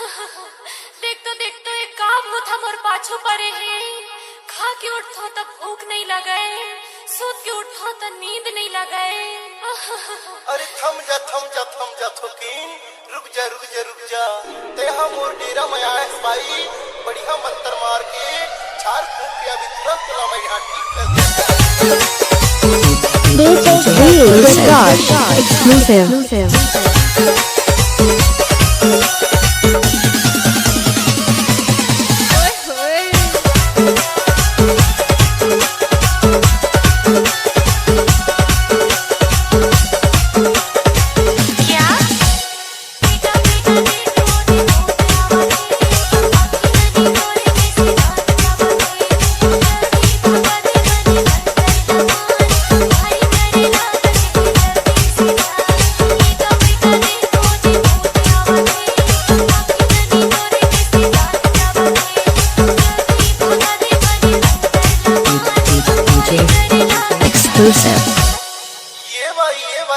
देख तो एक काम होता मोर पाछू परे है। खा के उठो तो भूख नहीं लगे, सूत के उठो तो नींद नहीं लगे। अरे थम जा थोकीन, रुक जा ते हम मोर डेरा में आए भाई। बढ़िया मंत्र मार के चार फूक के अभी तुरंत मैं यहाँ ठीक कर exclusive.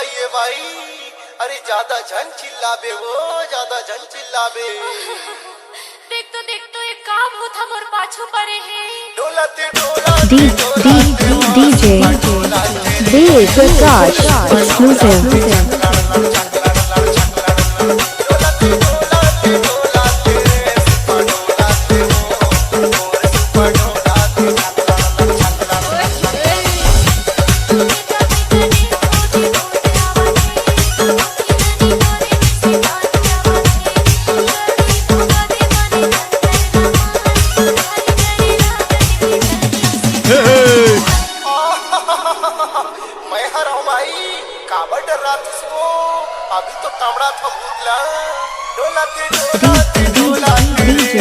ये भाई अरे ज्यादा झन चिल्लाबे वो, ज्यादा झन चिल्लाबे। देख तो एक काम होता मोर पाछू परे है। DJ Dev Prakash exclusive. मैं हरा भाई, काबर डर रहा तुझको? अभी तो कामड़ा था भूतला। डोला DJ